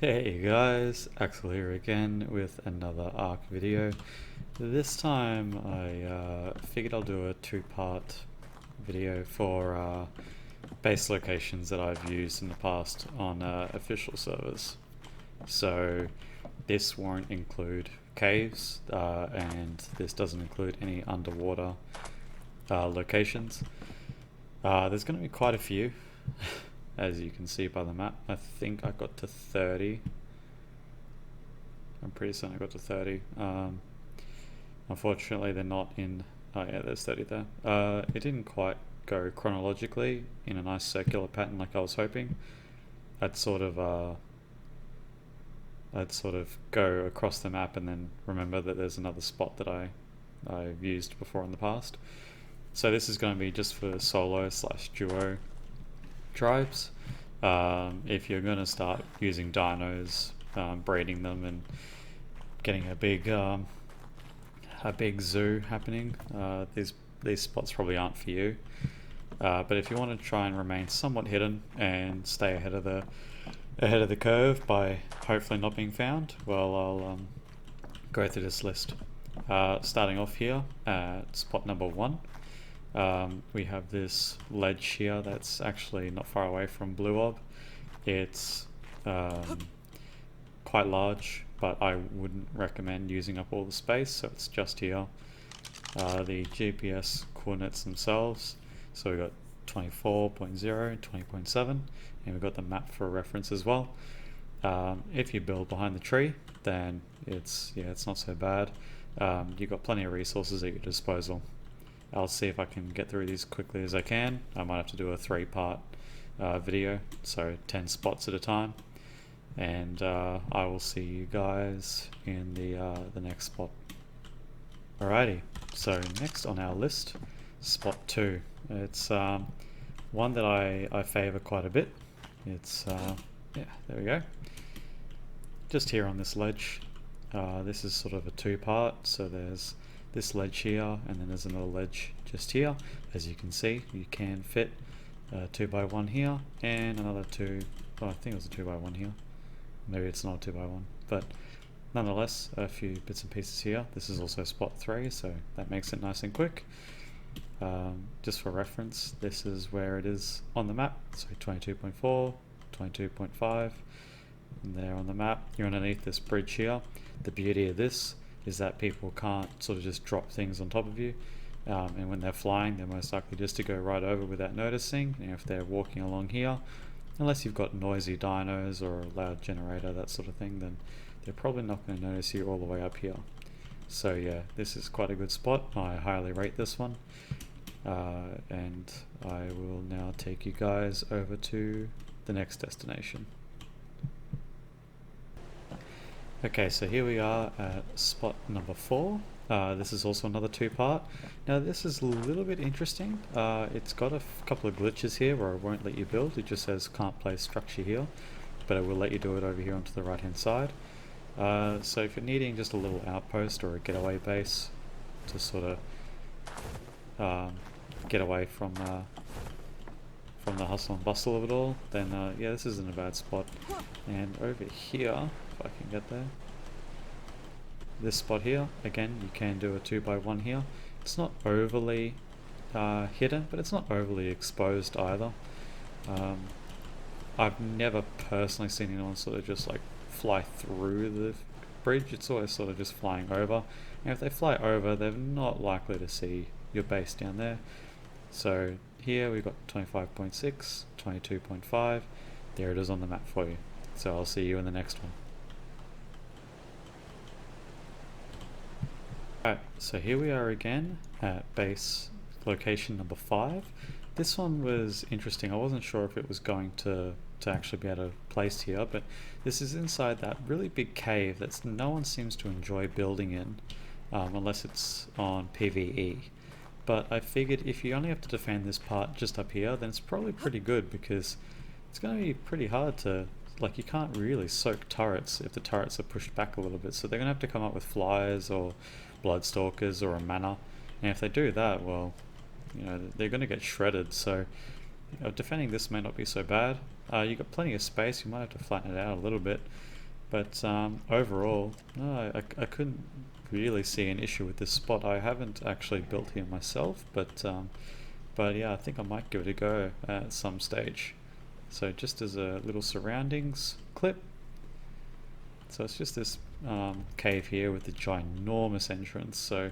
Hey guys, Axel here again with another ARK video. This time I figured I'll do a two-part video for base locations that I've used in the past on official servers. So this won't include caves and this doesn't include any underwater locations. There's going to be quite a few. As you can see by the map. I think I got to 30. I'm pretty certain I got to 30. Unfortunately they're not in... oh yeah, there's 30 there. It didn't quite go chronologically in a nice circular pattern like I was hoping. I'd sort of go across the map and then remember that there's another spot that I've used before in the past. So this is going to be just for solo/duo tribes. If you're going to start using dinos, breeding them and getting a big zoo happening, these spots probably aren't for you. But if you want to try and remain somewhat hidden and stay ahead of the curve by hopefully not being found, well, I'll go through this list. Starting off here at spot number 1. We have this ledge here that's actually not far away from Blue Orb. It's quite large, but I wouldn't recommend using up all the space, so it's just here. The GPS coordinates themselves, so we've got 24.0, 20.7, and we've got the map for reference as well. If you build behind the tree, then it's not so bad. You've got plenty of resources at your disposal. I'll see if I can get through these quickly as I can. I might have to do a 3-part video, so 10 spots at a time. And I will see you guys in the next spot. Alrighty, so next on our list, spot 2. It's one that I favour quite a bit. It's, yeah, there we go. Just here on this ledge. This is sort of a 2-part, so there's this ledge here, and then there's another ledge just here. As you can see, you can fit 2x1 here, and another 2, well, I think it was a 2x1 here. Maybe it's not a 2x1, but nonetheless, a few bits and pieces here. This is also spot 3, so that makes it nice and quick. Just for reference, this is where it is on the map, so 22.4, 22.5, and there on the map. You're underneath this bridge here. The beauty of this is that people can't sort of just drop things on top of you, and when they're flying they're most likely just to go right over without noticing. And if they're walking along here, unless you've got noisy dinos or a loud generator, that sort of thing, then they're probably not going to notice you all the way up here. So yeah, this is quite a good spot. I highly rate this one, and I will now take you guys over to the next destination. Okay, so here we are at spot number 4. This is also another 2-part. Now this is a little bit interesting. It's got a couple of glitches here where it won't let you build. It just says can't place structure here, but it will let you do it over here onto the right hand side. So if you're needing just a little outpost or a getaway base to sort of get away from the hustle and bustle of it all, then yeah, this isn't a bad spot. And over here, if I can get there, this spot here, again, you can do a 2x1 here. It's not overly hidden, but it's not overly exposed either. I've never personally seen anyone sort of just like fly through the bridge. It's always sort of just flying over, and if they fly over, they're not likely to see your base down there. So here we've got 25.6, 22.5. There it is on the map for you. So I'll see you in the next one. Alright, so here we are again at base location number 5. This one was interesting. I wasn't sure if it was going to actually be able to place here, but this is inside that really big cave that no one seems to enjoy building in, unless it's on PvE. But I figured if you only have to defend this part just up here, then it's probably pretty good, because it's going to be pretty hard to, like, you can't really soak turrets if the turrets are pushed back a little bit, so they're going to have to come up with flyers or bloodstalkers or a mana, and if they do that, well, you know, they're going to get shredded. So defending this may not be so bad. You've got plenty of space. You might have to flatten it out a little bit, but overall, no, I couldn't really see an issue with this spot. I haven't actually built here myself, but yeah, I think I might give it a go at some stage. So just as a little surroundings clip, so it's just this cave here with the ginormous entrance. So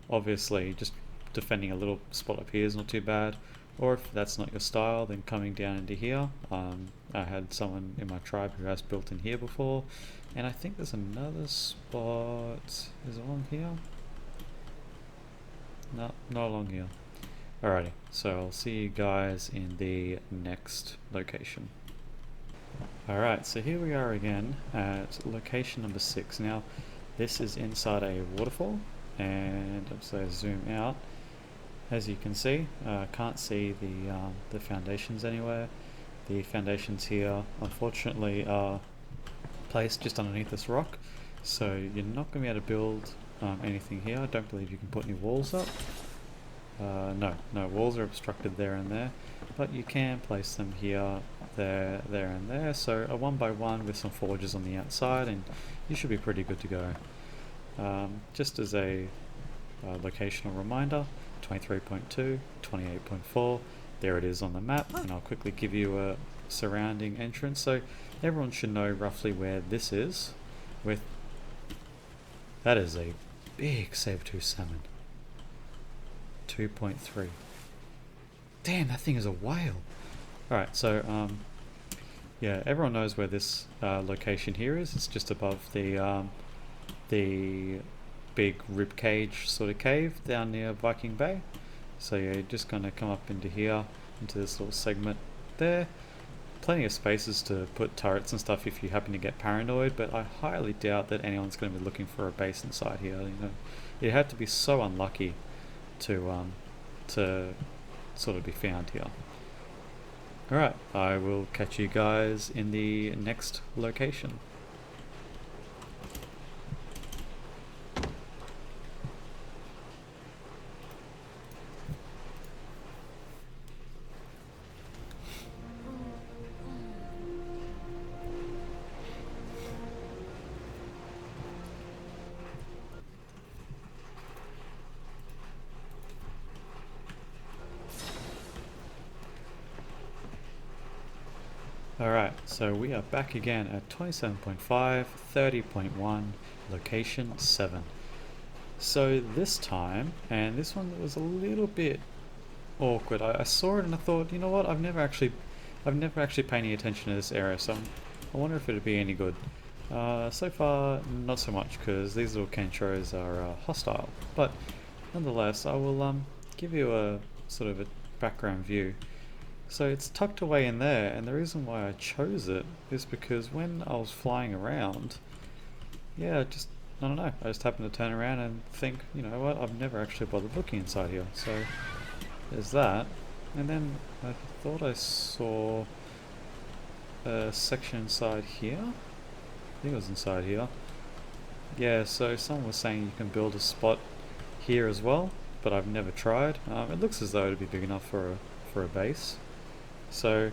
obviously just defending a little spot up here is not too bad. Or if that's not your style, then coming down into here. I had someone in my tribe who has built in here before, and I think there's another spot. Is it along here? No, not along here. Alrighty, so I'll see you guys in the next location. Alright, so here we are again at location number 6. Now, this is inside a waterfall, and as I zoom out, as you can see, can't see the foundations anywhere. The foundations here, unfortunately, are placed just underneath this rock, so you're not going to be able to build anything here. I don't believe you can put any walls up. No, walls are obstructed there and there, but you can place them here, there and there. So a 1x1 with some forges on the outside, and you should be pretty good to go. Just as a locational reminder, 23.2, 28.4, there it is on the map, and I'll quickly give you a surrounding entrance. So everyone should know roughly where this is. That is a big saber-tooth salmon. 2.3. Damn, that thing is a whale. Alright, so yeah, everyone knows where this location here is. It's just above the big rib cage sort of cave down near Viking Bay. So yeah, you're just going to come up into here, into this little segment there. Plenty of spaces to put turrets and stuff if you happen to get paranoid, but I highly doubt that anyone's going to be looking for a base inside here. You know, you have to be so unlucky to sort of be found here. Alright, I will catch you guys in the next location. Alright, so we are back again at 27.5, 30.1, location 7. So this time, and this one was a little bit awkward. I saw it and I thought, you know what, I've never actually paid any attention to this area, so I wonder if it'd be any good. So far, not so much, because these little Kenchos are hostile. But nonetheless, I will give you a sort of a background view. So it's tucked away in there, and the reason why I chose it is because when I was flying around, yeah, I don't know, I just happened to turn around and think, you know what, I've never actually bothered looking inside here. So there's that, and then I thought I saw a section inside here. I think it was inside here. Yeah, so someone was saying you can build a spot here as well, but I've never tried. It looks as though it'd be big enough for a base. So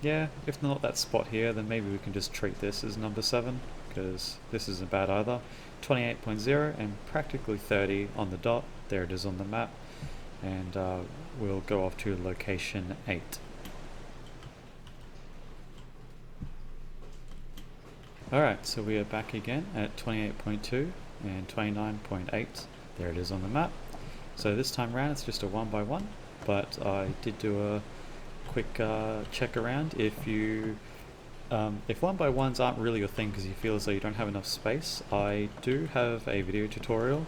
yeah, if not that spot here, then maybe we can just treat this as number 7, because this isn't bad either. 28.0 and practically 30 on the dot. There it is on the map, and we'll go off to location 8. Alright, so we are back again at 28.2 and 29.8. There it is on the map. So this time around it's just a 1x1, but I did do a quick check around. If 1x1s aren't really your thing because you feel as though you don't have enough space, I do have a video tutorial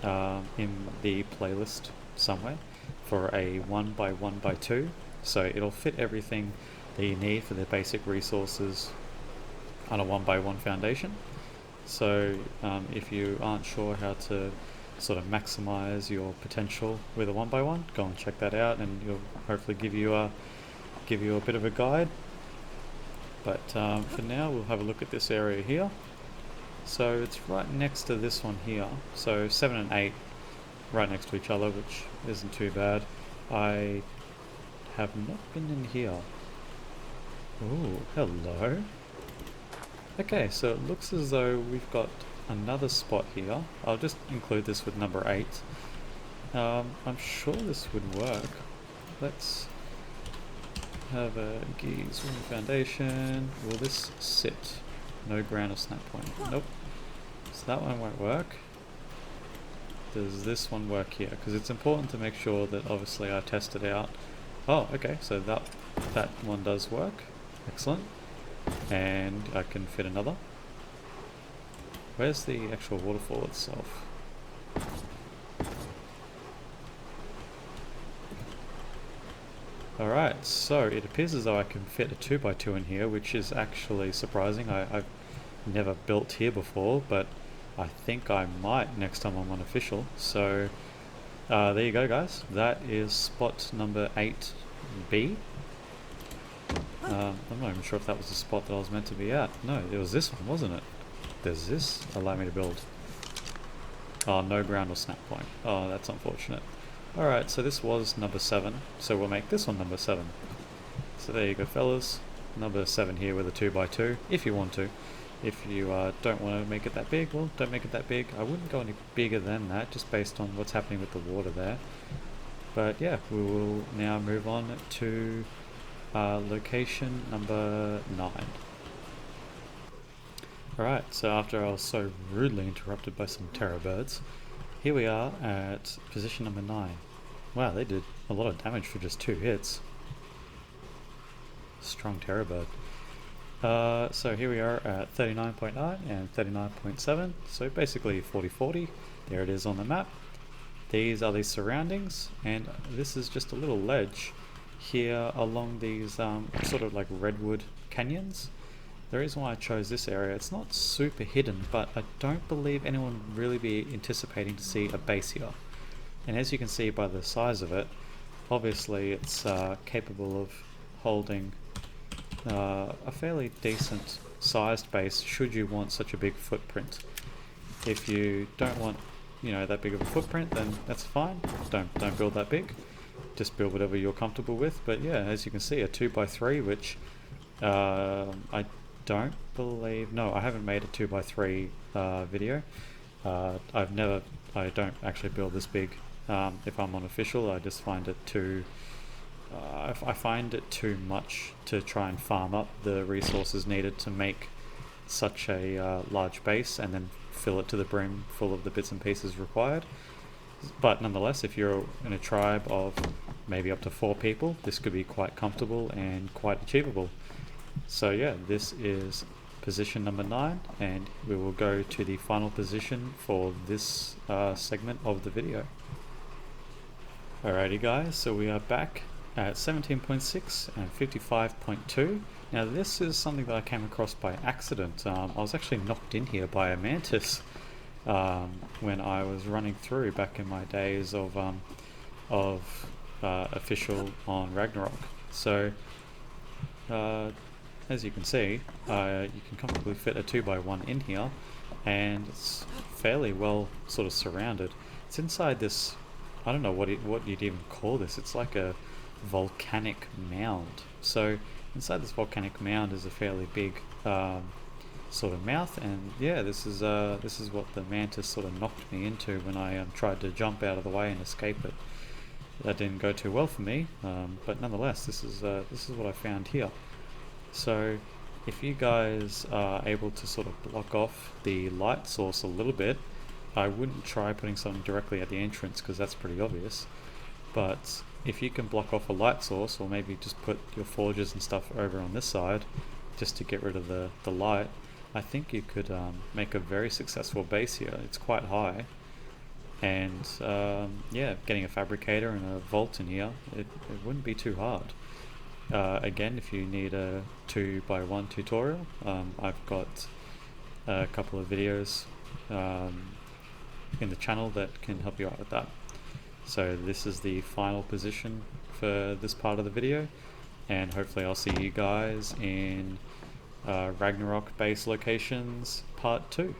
in the playlist somewhere for a 1x1x2, so it'll fit everything that you need for the basic resources on a 1x1 foundation. So if you aren't sure how to sort of maximize your potential with a 1x1, go and check that out, and you'll hopefully give you a bit of a guide. But for now, we'll have a look at this area here. So it's right next to this one here. So 7 and 8 right next to each other, which isn't too bad. I have not been in here. Ooh, hello. Okay, so it looks as though we've got another spot here. I'll just include this with number 8. I'm sure this would work. Let's have a geese foundation. Will this sit? No ground or snap point. Nope. So that one won't work. Does this one work here? Because it's important to make sure that obviously I test it out. Oh, okay, so that one does work. Excellent. And I can fit another. Where's the actual waterfall itself? Alright, so it appears as though I can fit a 2x2 in here, which is actually surprising. I've never built here before, but I think I might next time I'm on official. So there you go, guys. That is spot number 8B. I'm not even sure if that was the spot that I was meant to be at. No, it was this one, wasn't it? Does this allow me to build? Oh, no ground or snap point. Oh, that's unfortunate. Alright, so this was number 7, so we'll make this one number 7. So there you go, fellas. Number 7 here with a 2x2, if you want to. If you don't want to make it that big, well, don't make it that big. I wouldn't go any bigger than that, just based on what's happening with the water there. But yeah, we will now move on to location number 9. Alright, so after I was so rudely interrupted by some terror birds, here we are at position number 9. Wow, they did a lot of damage for just 2 hits. Strong terror bird. So here we are at 39.9 and 39.7, so basically 40-40. There it is on the map. These are the surroundings, and this is just a little ledge here along these sort of like redwood canyons. The reason why I chose this area, it's not super hidden, but I don't believe anyone would really be anticipating to see a base here. And as you can see by the size of it, obviously it's capable of holding a fairly decent sized base should you want such a big footprint. If you don't want, you know, that big of a footprint, then that's fine. Don't build that big. Just build whatever you're comfortable with. But yeah, as you can see, a 2x3, which I don't believe, no, I haven't made a 2x3 video. I don't actually build this big. If I'm on official, I just find it too I find it too much to try and farm up the resources needed to make such a large base and then fill it to the brim full of the bits and pieces required. But nonetheless, if you're in a tribe of maybe up to 4 people, this could be quite comfortable and quite achievable. So yeah, this is position number 9, and we will go to the final position for this segment of the video. Alrighty guys, so we are back at 17.6 and 55.2. Now this is something that I came across by accident. I was actually knocked in here by a mantis when I was running through back in my days of official on Ragnarok. So as you can see, you can comfortably fit a 2x1 in here, and it's fairly well sort of surrounded. It's inside this, I don't know what you'd even call this. It's like a volcanic mound. So inside this volcanic mound is a fairly big sort of mouth, and yeah, this is what the mantis sort of knocked me into when I tried to jump out of the way and escape it. That didn't go too well for me, but nonetheless, this is what I found here. So if you guys are able to sort of block off the light source a little bit, I wouldn't try putting something directly at the entrance because that's pretty obvious. But if you can block off a light source, or maybe just put your forges and stuff over on this side just to get rid of the light, I think you could make a very successful base here. It's quite high, and yeah, getting a fabricator and a vault in here, it wouldn't be too hard. Again, if you need a 2x1 tutorial, I've got a couple of videos in the channel that can help you out with that. So this is the final position for this part of the video, and hopefully I'll see you guys in Ragnarok base locations part 2.